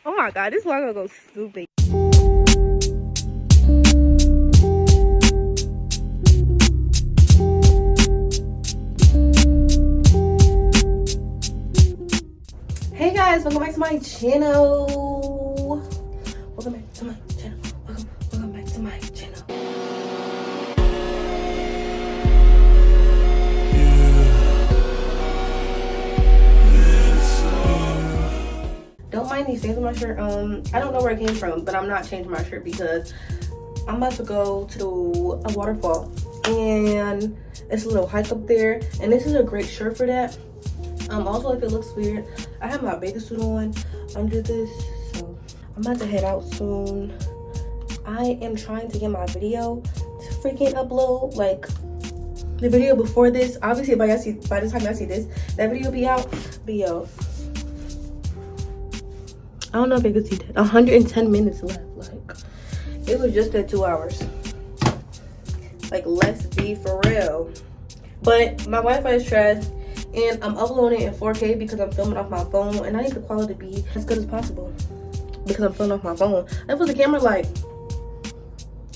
Oh my god, this vlog gonna go stupid. Hey guys, welcome back to my channel. Welcome back to my channel. Welcome back to my channel. Don't mind these stains on my shirt. I don't know where it came from, but I'm not changing my shirt because I'm about to go to a waterfall and it's a little hike up there, and this is a great shirt for that. Also, if it looks weird, I have my bathing suit on under this, so I'm about to head out soon. I am trying to get my video to freaking upload, like the video before this. Obviously, by the time y'all see this, that video will be out. But yo, I don't know if you can see that. 110 minutes left. Like, it was just at 2 hours. Like, let's be for real. But my Wi-Fi is trash, and I'm uploading in 4K because I'm filming off my phone, and I need the quality to be as good as possible because I'm filming off my phone. If it was a camera, like,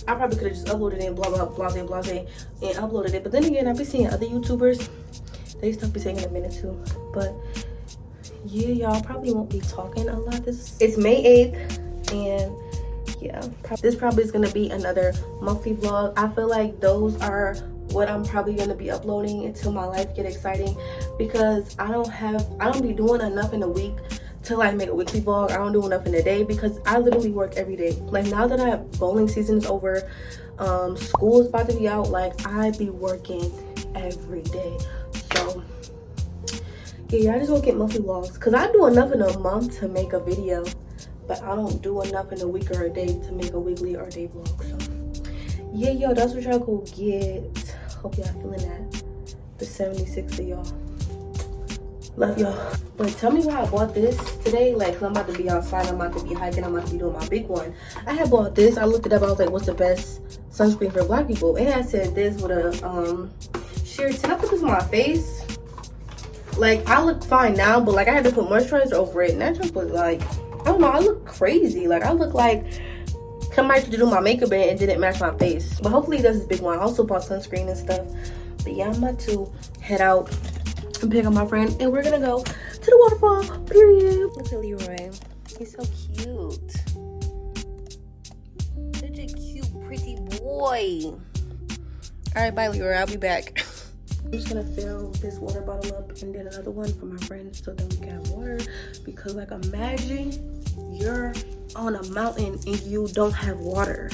I probably could have just uploaded it and blah blah blah blah and uploaded it. But then again, I've been seeing other YouTubers, they stuff be taking a minute too. But yeah, y'all probably won't be talking a lot. It's May 8th, and yeah, this probably is gonna be another monthly vlog. I feel like those are what I'm probably gonna be uploading until my life get exciting, because I don't be doing enough in a week to like make a weekly vlog. I don't do enough in a day because I literally work every day. Like, now that bowling season is over, school is about to be out, like I be working every day. So yeah, I just won't get monthly vlogs because I do enough in a month to make a video, but I don't do enough in a week or a day to make a weekly or day vlog. So yeah, yo, that's what y'all go get. Hope y'all feeling that. The 76 of y'all. Love y'all. But tell me why I bought this today. Like, 'cause I'm about to be outside, I'm about to be hiking, I'm about to be doing my big one. I had bought this. I looked it up. I was like, what's the best sunscreen for black people? And I said this with a sheer tint. I put this on my face. Like, I look fine now, but like I had to put moisturizer over it, and that just was like, I don't know, I look crazy. Like, I look like somebody to do my makeup in and didn't match my face. But hopefully this is a big one. I also bought sunscreen and stuff. But yeah, I'm about to head out and pick up my friend, and we're gonna go to the waterfall, period. Look at Leroy. He's so cute. Such a cute, pretty boy. All right, bye, Leroy. I'll be back. I'm just gonna fill this water bottle up and then another one for my friends so then we can have water. Because, like, imagine you're on a mountain and you don't have water.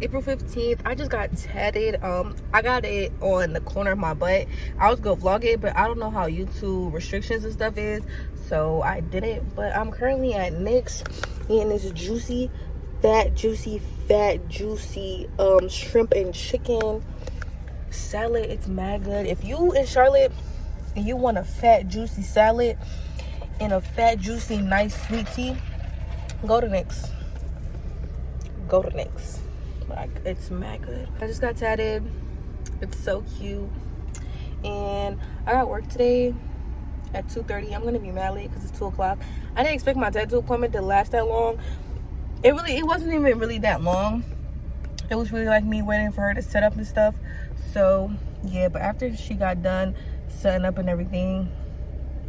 April 15th. I just got tatted. I got it on the corner of my butt. I was gonna vlog it, but I don't know how YouTube restrictions and stuff is, so I didn't. But I'm currently at Nick's eating this juicy fat juicy shrimp and chicken salad. It's mad good. If you in Charlotte and you want a fat juicy salad and a fat juicy nice sweet tea, go to Nick's. Like, it's mad good. I just got tatted. It's so cute. And I got work today at 2:30. I'm gonna be mad late because it's 2 o'clock. I didn't expect my tattoo appointment to last that long. It wasn't even really that long. It was really like me waiting for her to set up and stuff. So yeah, but after she got done setting up and everything,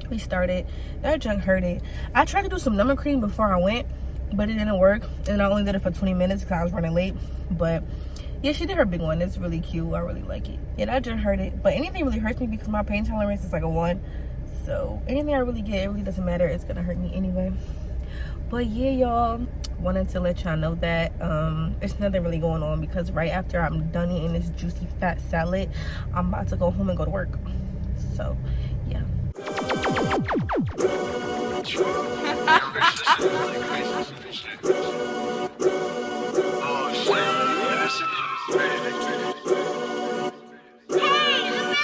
we started. That junk hurted. I tried to do some numbing cream before I went, but it didn't work, and I only did it for 20 minutes because I was running late. But yeah, she did her big one. It's really cute. I really like it. Yeah, that just hurt it. But anything really hurts me because my pain tolerance is like a 1. So anything I really get, it really doesn't matter. It's gonna hurt me anyway. But yeah, y'all, wanted to let y'all know that there's nothing really going on because right after I'm done eating this juicy fat salad, I'm about to go home and go to work. So yeah.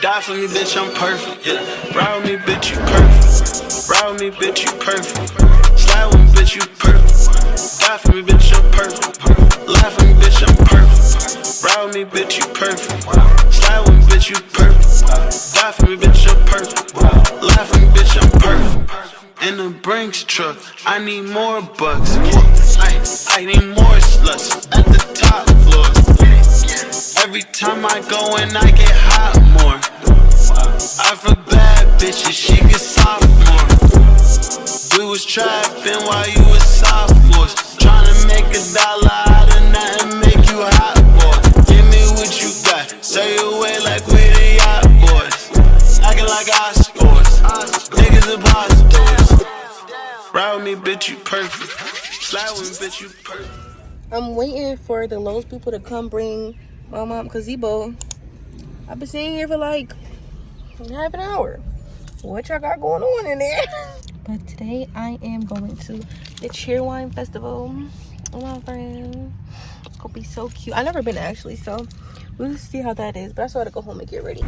Die for me, bitch, I'm perfect. Yeah. Ride with me, bitch, you perfect. Ride with me, bitch, you perfect. Slide with me, bitch, you perfect. Die for me, bitch, I'm perfect. Lie for me, bitch, I'm perfect. Ride with me, bitch, you perfect. Slide with me, bitch, you perfect. Die for me, bitch, I'm perfect. Lie for me, bitch, I'm perfect. In the Brinks truck, I need more bucks. I need more sluts at the top floor. Every time I go in, I get hot more. I for bad bitches, she get soft more. We was trapping while you was sophomores, tryna make $1 out of nothing, make you hot boy. Give me what you got, say away like we the yacht boys. Acting like Oscars, niggas imposters. Ride with me, bitch, you perfect. Slide with me, bitch, you perfect. I'm waiting for the Lowe's people to come bring my mom gazebo. I've been sitting here for like half an hour. What y'all got going on in there? But today I am going to the Cheerwine Festival with my friend. It's gonna be so cute. I've never been actually, so we'll see how that is. But I still gotta go home and get ready.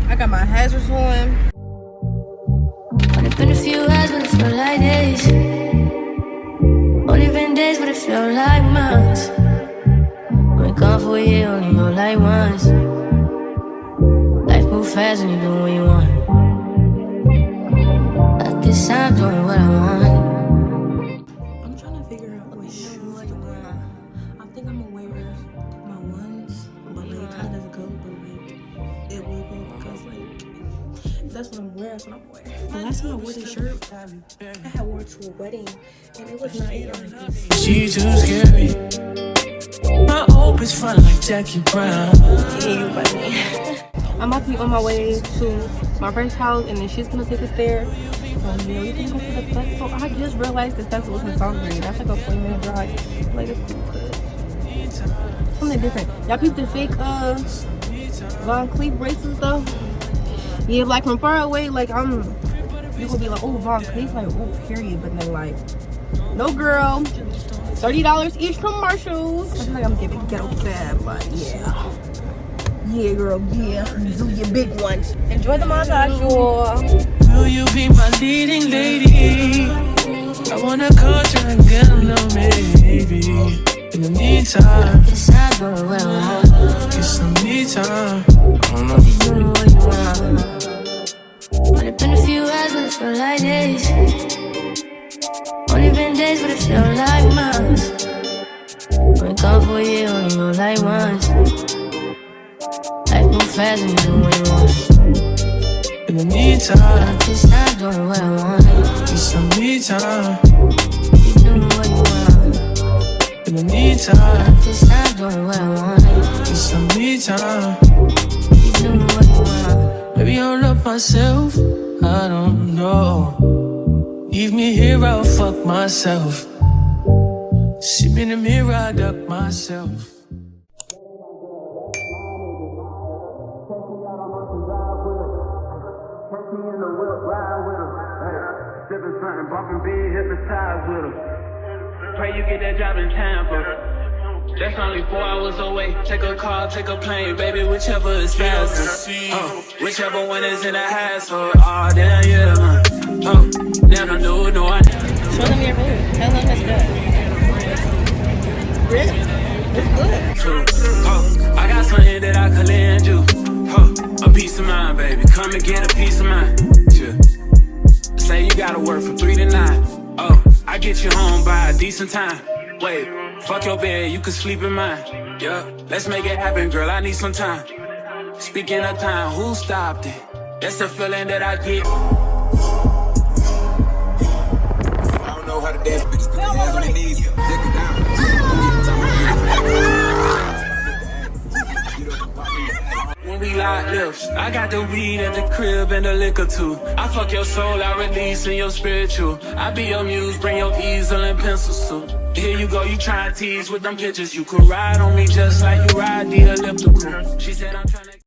I got my hazards on. Only been a few hours, but it felt like days. Only been days, but it felt like months. Been gone for a year, only know like once. Life move fast and you do what you want. At this time, doing what I want. I'm trying to figure out what shoes to wear. I think I'm gonna wear my ones, but like it kind of doesn't go, but like it will go because like that's what I'm wearing. That's what I'm wearing. The last time I wore this shirt, I had worn it to a wedding, and it was not even like this. She too scary. My hope is fun like Jackie Brown. Yeah, I'm about to be on my way to my friend's house, and then she's gonna take us there. So yeah, we can go to the festival. I just realized this festival is in Salisbury. That's like a 40-minute drive. Like it's cool, cause something different. Y'all peep the fake Von Cleef bracelets though. Yeah, like from far away, like you gonna be like, oh, Von Cleef, like, oh, period. But then like, no girl, $30 each commercials. I feel like I'm giving ghetto fab, but yeah. Yeah, girl, yeah. Do your big ones. Enjoy the montage, y'all. Will you be my leading lady? I wanna coach you and get a little maybe. In the meantime, Yes, I do what I want. get some me time. I don't know. You do what you want. Only been a few hours, but it felt like days. Only been days, but it felt like months. Been gone for a year, only know like once. Life move fast and you do what you want. In the meantime, This time doing what I want. get some me time. You do what you want. In the meantime, This time doing what I want. get some me time. You do what you want. Maybe I'll love myself. I don't know. Leave me here, I'll fuck myself. See me in the mirror, I duck myself. Catch me in the whip, ride with her. Hey, sipping something, bumping big, hypnotized with her. Pray you get that job in Tampa. That's only 4 hours away. Take a car, take a plane, baby, whichever is faster. Whichever one is in the hassle. Oh, damn, yeah, man. Oh, never knew, no, I never. Show them your food. How long has it been? Really? It's good. Oh, I got something that I could lend you. Oh, a piece of mind, baby. Come and get a piece of mind. Yeah. Say you gotta work from 3 to 9. Oh, I get you home by a decent time. Wait, fuck your bed, you can sleep in mine. Yeah, let's make it happen, girl. I need some time. Speaking of time, who stopped it? That's the feeling that I get. I don't know how to dance, bitches put their hands on their knees. Dick it down. When we lock lips, I got the weed at the crib and the liquor too. I fuck your soul, I release in your spiritual. I be your muse, bring your easel and pencils too. Here you go, you try to tease with them pictures. You could ride on me just like you ride the elliptical. She said I'm trying to